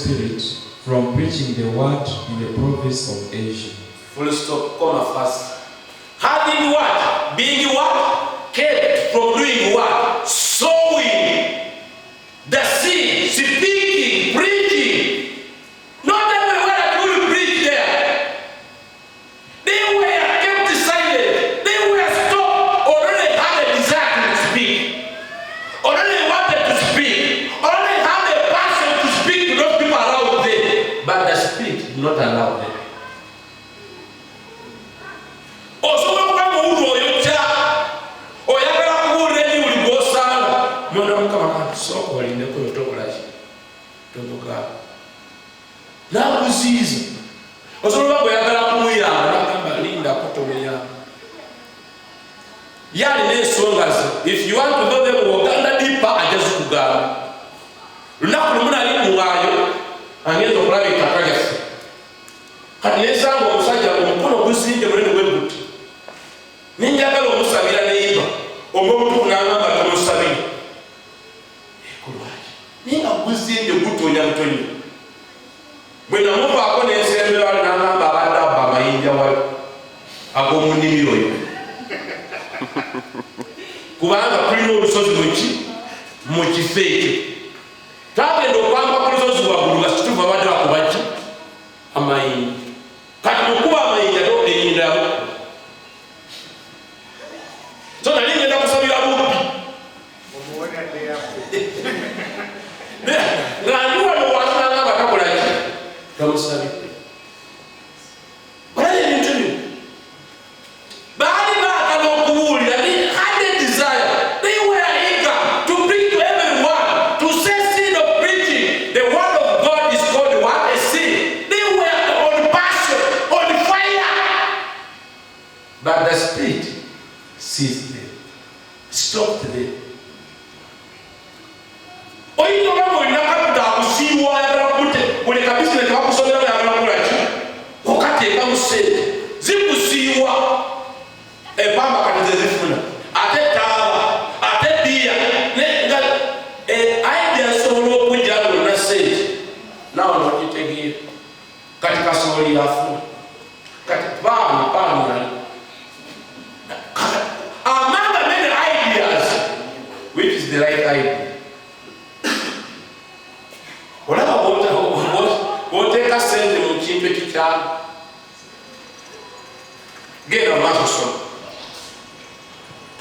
Spirit from preaching the word in the province of Asia. Full stop, comma first. Having what? Being what? Kept from doing what? Sowing the seed, speaking, preaching. Not everywhere that you will preach there. They were kept silent. They were stopped. Already had a desire to speak. Already wanted to speak. Already had a passion to speak to those people around them. But the Spirit did not allow them. If you want to know them, Uganda deeper, I just go down. And here's the private photography. And yes, I'm going to say, I'm going to see the red web. Ninja Galo Sabina neighbor, or Mopunana Sabi. Ninga was in the boot on Yantoni. When I'm over on the same Nana Barada Baba India, I go Munimiro. Kuanga Primo Sosuchi, Mochi fake. Travel to Pampa Prisos who are going to Vavada Kubachi. Am I? Katamukua may know in the so I didn't know some but I didn't tell you. But they had a desire. They were eager to preach to everyone, to say seed of preaching. The word of God is called what? A seed. They were on passion, on fire. But the Spirit seized them, stopped them. Among the many ideas, which is the right idea? What take us send them to Chimpekita? Get a master.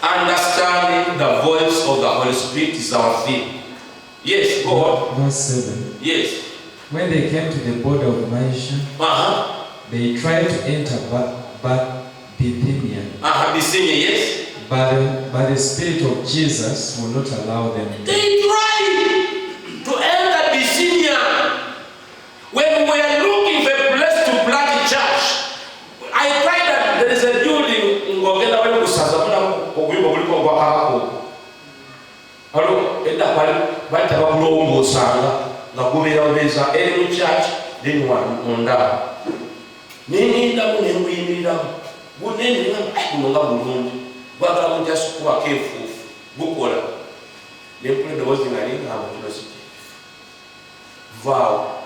Understanding the voice of the Holy Spirit is our theme. Yes, go on. Verse 7. Yes. When they came to the border of Mysia, they tried to enter but Bithynia. Bithynia, yes. But the Spirit of Jesus will not allow them. They tried to enter Bithynia. When we are looking for a place to plant a church, I tried that there is a building in Gogena where we Sazamuna or we will go back. Hello, and that one, but our Romo Sanga, Nagumia Mesa, any church, didn't want on that. Nini down and we need them. Good name, I don't know. But I will just walk careful. Book order. They put the words in a ring, I will close it. Vow.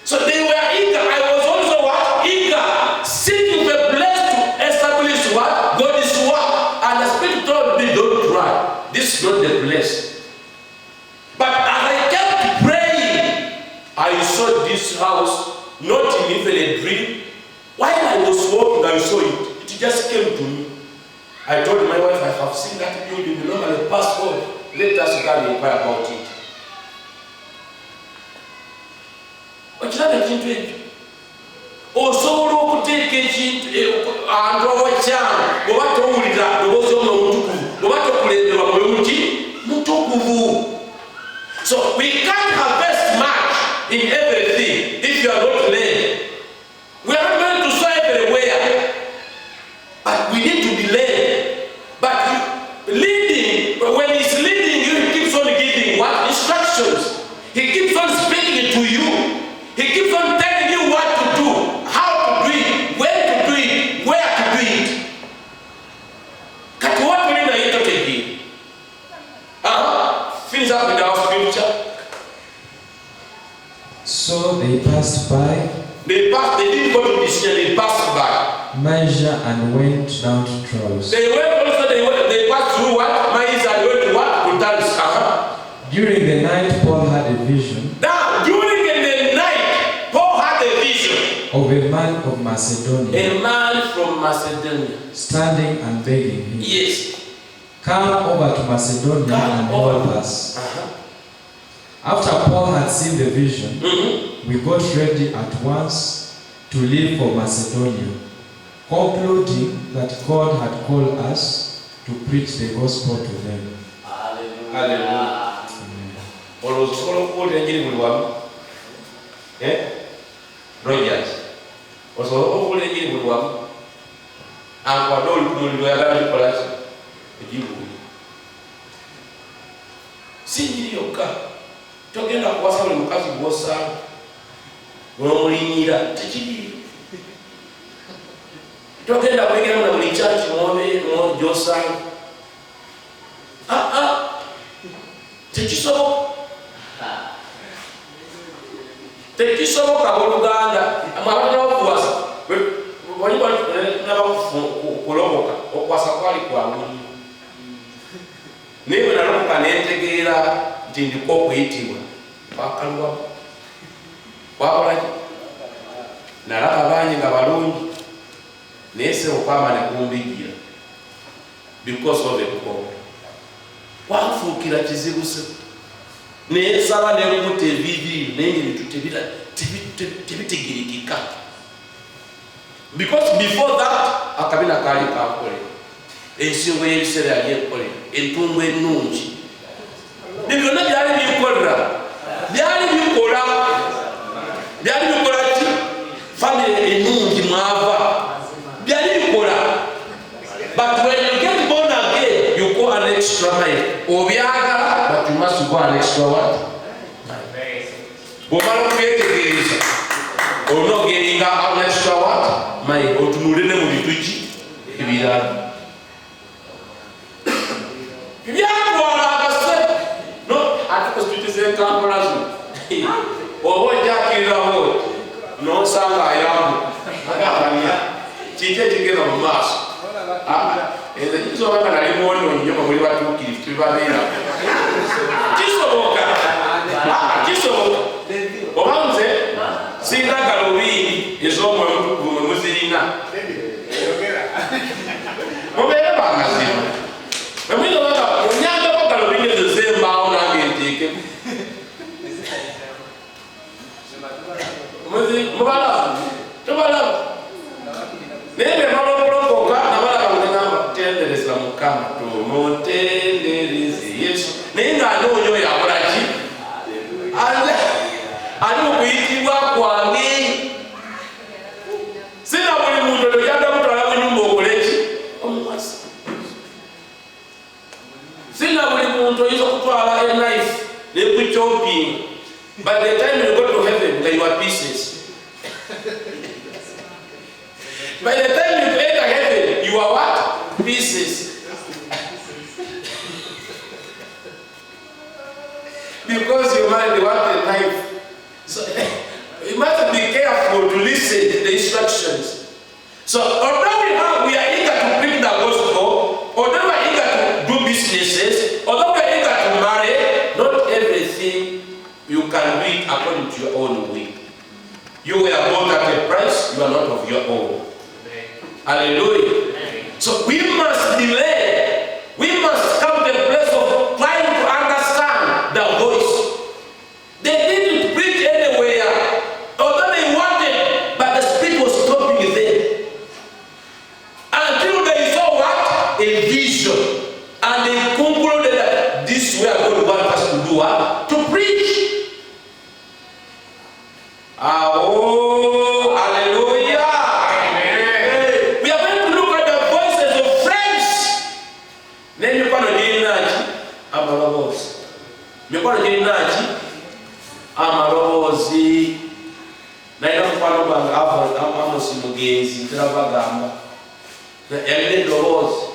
So they were eager. I was also what? Eager. Seeking the place to establish what? God is what? And the Spirit told me, don't try. This is not the place. But as I kept praying, I saw this house, not in even a dream. While I was walking, I saw it. It just came to me. I told my wife, I have seen that building. You normally pass on. Let us go and inquire about it. Ekintu ekyo osobola okuteeka ekintu bw'oba towulira ddoboozi omutukuvu bw'oba tokulemberwa mwoyo mutukuvu. So we can't harvest much in everything if you are not led. We are not going to sow everywhere, but we need to be led. But leading, when he's leading you, he keeps on giving what? Instructions. He keeps on speaking to you. He keeps on telling you what to do, how to do it, when to do it, where to do it. Cut what we need to take it. Finish up with our scripture. So they passed by. They didn't go to Pisidia, they passed by. Mysia and went down to Troas. They passed through what? Mysia and went to what? To Troas. During the night, Paul had a vision. Now, during the night, Paul had a vision of a man of Macedonia. A man from Macedonia. Standing and begging him. Yes. Come over to Macedonia and help us. After Paul had seen the vision, we got ready at once to leave for Macedonia, concluding that God had called us to preach the gospel to them. Hallelujah. Rogers. Togenda kuwasa buli mukazi gwosa n'omulinyira tekiri. Togenda kwegera na buli church gyosa. Tekisoboka oluganda abantu bakuwasa waliwo n'abakuloboka okuwasa kwali kwangu naye bwe naloboka nentegeera nti ndiko okuyitibwa bakaluwa wakolaki nalaba bangi nga balungi naye se okwama ne kumbigira because of a call wanfuukira kizibu se naye nsaba nemuta ebibiiro naye ebintu tebitegirikika because before that akabina kaali kakole ensingo y'ebiseera yali ekole entungo ennungi ne byonna byali bikolera byali bikola ki family ennungi mwava byali bikola but when you get born again you go an extra mile obyagala but you must go an extra what bwomala okubyetegereza olina ogeringa an extra what mile otunulire ne mu bintu ki ebirala byatwala akasep no ate kositutiza enkampala zino oba ojakirirawo nosanga ayambu agambanya kiki ekigenda mu maaso ezo kisobanga nali mwononyi nyo muli batuukirivu tubibabeera kisoboka oba nze singa galubindi ez'omwoyo omutukuvu mwe muzirina mubeere bamazima emuyinza onyambeko galubindi ezo zembaawo nange nteekemu mubalaba tobalaba naye bemala okulokoka nabalaba ngegamba kutendereza mukama tumutendereze yesu naye ng'anoonya oyo akolaki ali okuyitibwa kwange sina buli muntu oyo yagala kutwala mu nyumba okoleki omuwasa sina buli muntu oyinza okutwala enaife nekuchopping by the time you go to heaven you are pieces. By the time you enter heaven, you are what? Pieces. Because you might want a knife. So you must be careful to listen to the instructions. So although we are eager to preach the gospel, although we are eager to do businesses, although we are eager to marry, not everything you can do it according to your own way. You were bought at a price, you are not of your own. Hallelujah. So we must delay. We must come to a place of trying to understand the voice. They didn't preach anywhere, although they wanted, but the Spirit was stopping them. Until they saw what? A vision. And they concluded that this is where God wants us to do what? To preach. Oh, hallelujah. Amen. We are going to look at the voices of friends. Then you're going to get nachi amalobozi. You're going to get nachi amalobozi. Na ina mfano banga amosi mugezi turabagamba. Na yale lobozi.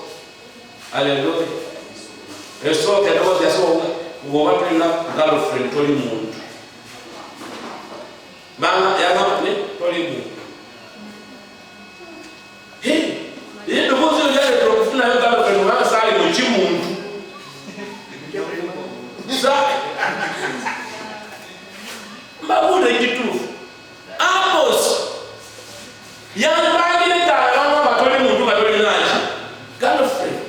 Hallelujah. Eso ke lobozi yaso ngoba tulina girlfriend toli muntu. Mama yagapne tolimu. Hey, yendo bozo yale profuna yagalo kwa sali mu chimuntu. Sa Mabuda kitu. Amos. Yambangile kala batoli muntu batoli nachi. Girlfriend.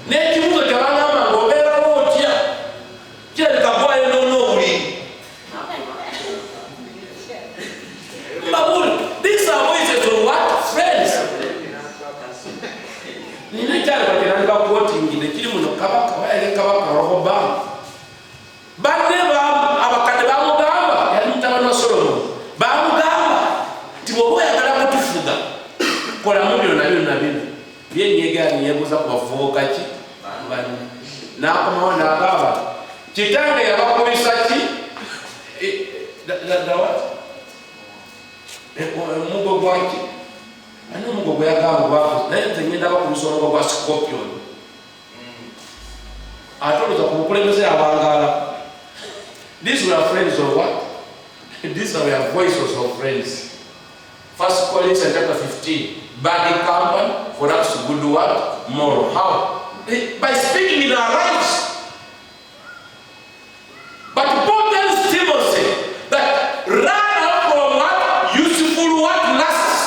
Neki muga kabanga mangobera wotia. Kile kabwa no uli. Mabuda, these are voices of what? Friends. Ninataka bakiranga quote ingine kiri muno kabaka ele kabaka roba. Bande ba abakade ba mugamba yali mtabana Solomon. Ba mugamba tiwoboya kala kutufuga. Kola mubyo na bino. Byenyega niyebuza kubavuka ki? Bani. Na kama na baba. Kitange yabakomisa ki? Da what? Mugo gwaki. Ano mugo gwagamba bako. Na yete nyenda bakumusongo kwa scorpion. Atolo za kukulemeza abangala. These were friends of what? These are voices of friends. 1 Corinthians chapter 15. Bad company for us to good what? More. How? By speaking in our lives. But Paul tells Timothy that run out from what? Useful what? Lusts.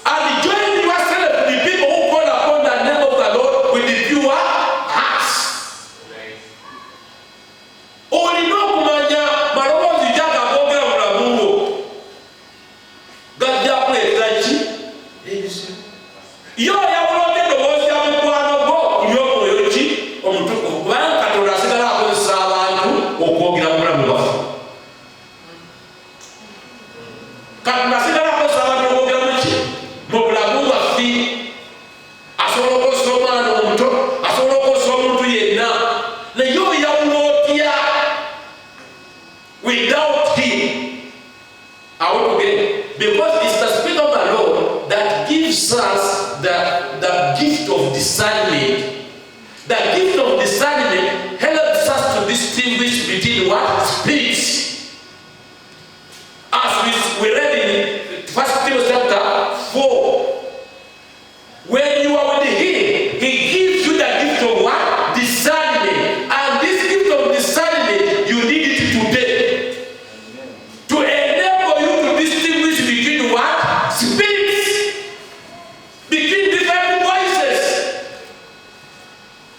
And join yourself with the people who call upon the name of the Lord with the pure hearts. Yo ya ulote dogozi ya mkwano go yoko yochi omutuko kubanga katonda asigala akozesa abantu okwogira mulamu bafu. Katonda asigala akozesa abantu okwogira muki mu bulamu baffe. Asobola okukozesa omwana omuto, asobola okukozesa omuntu yenna, naye oyo yawulotya without him. Because it's the Spirit of the Lord that gives us the gift of discernment. The gift of discernment helps us to distinguish between what? Spirits. As we read in 1 Timothy chapter 4. When you are with him, he gives you the gift of what? Discernment. And this gift of discernment, you need it today. To enable you to distinguish between what? Spirits. Between different voices.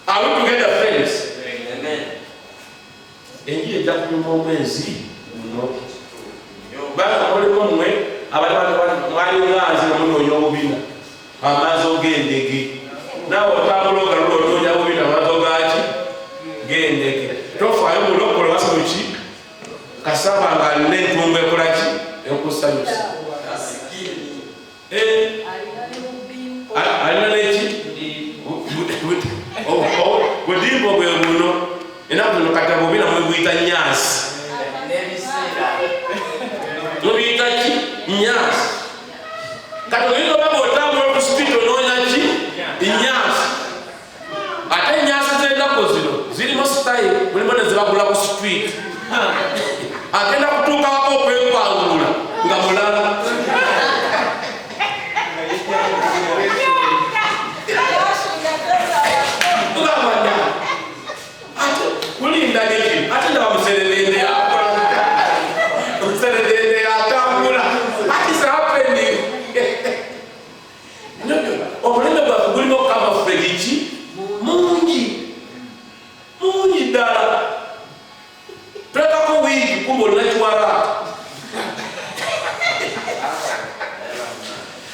Are we together, friends? Amen. Engiye jaku momezi no. Bana kole komwe abantu mwali ngazi muno yobina. Amazo gendege. Nawo tabuloga lolo nja bubina amazo gachi gendege. Tofa yo lokolo basochi. Kasaba ngale ntumbe kolaki yokusanyusa. Alina nechi Budimbo gwe muno enakuno katabo bina mwita nyasi. Mwita ki nyasi. Kato yino babo tamu yo hospital no nyachi nyasi. Ate nyasi zenda kozino zili mostai mulimo nezibagula ku street. Akenda kutuka wako kwangula ngamulala.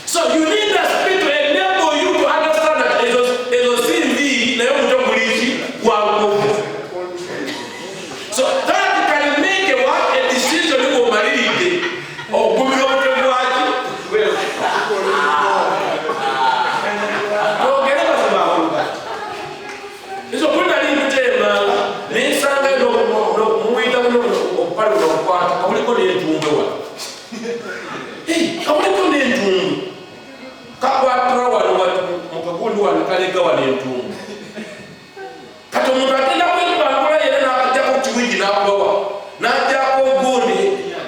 So you need the Spirit to enable you to understand that so that can make a decision for marriage or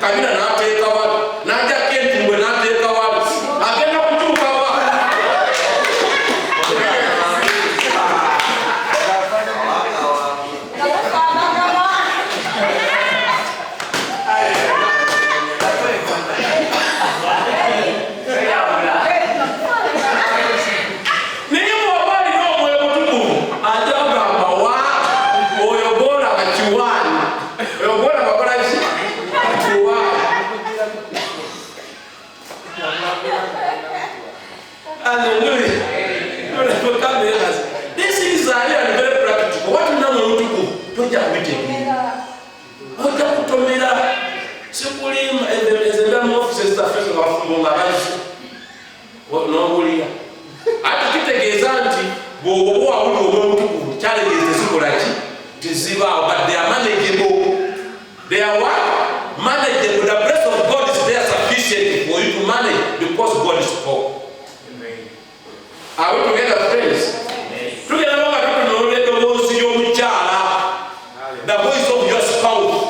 kabina n'ateeka wali n'ajjako entumbwe n'ateeka wali agenda kukyuka wa but they are manageable. They are what? Manageable. The grace of God is there sufficient for you to manage because God is poor. Are we together, friends? Together, the voice of your spouse.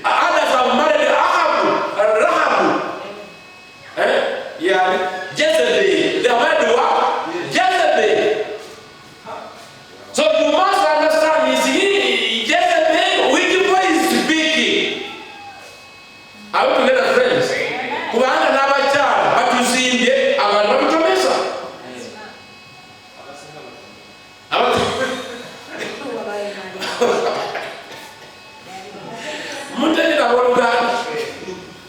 Others have married Rahab. Jezebel. They are married what? Jezebel. So you must understand, is he Jezebel? Which voice is speaking? Are we together, friends? Kuhanga na bachara batuzinde abantu babitomesa. Mutende na walugani.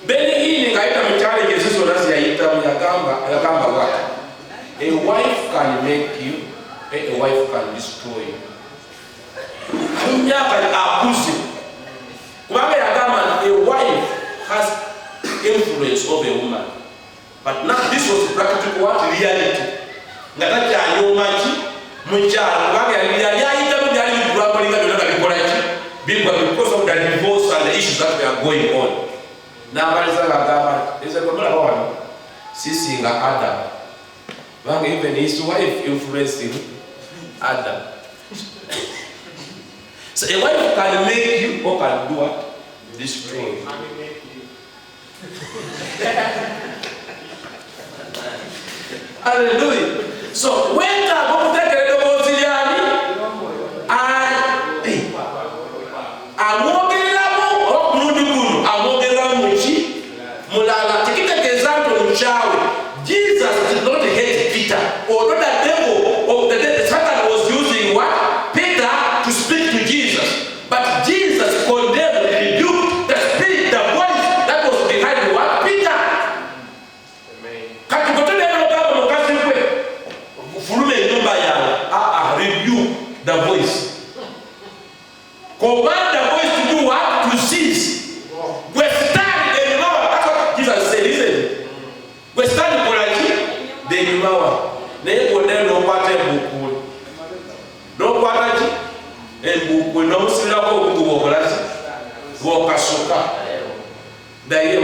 Beni hii ngaita mchallenge zizo nasi yaita yakamba what? A wife can make you, a wife can destroy you. Anyaka akuzi. Kubanga yakamba a wife has influence of a woman. But now this was practical what reality. Ngatacha ayomachi mchara kubanga yaita mjali mkurapo linga donaka bikorachi because of the divorce and the issues that we are going on. Now baliza ngagamba is a problem one. Sisi nga Adam. Banga even his wife influenced him Adam. So a wife can make you or can do what? Destroy you. Hallelujah. So when the Bible take the Moziliani, I'm walking around or Nudibun, I'm walking around Muchi, Mulala, take an example of Shawi. Jesus did not hate Peter, although the devil or the Satan was using what? Peter to speak to Jesus. But Jesus condemned and rebuked the spirit, the voice that was behind what? Peter. Rebuke the voice. Command the voice to do what? To cease. We stand in power. That's what Jesus said, isn't it? We stand for like the power. They go there no part buku. No part and buku no sila ko buku bolas. Go kasuka. Dai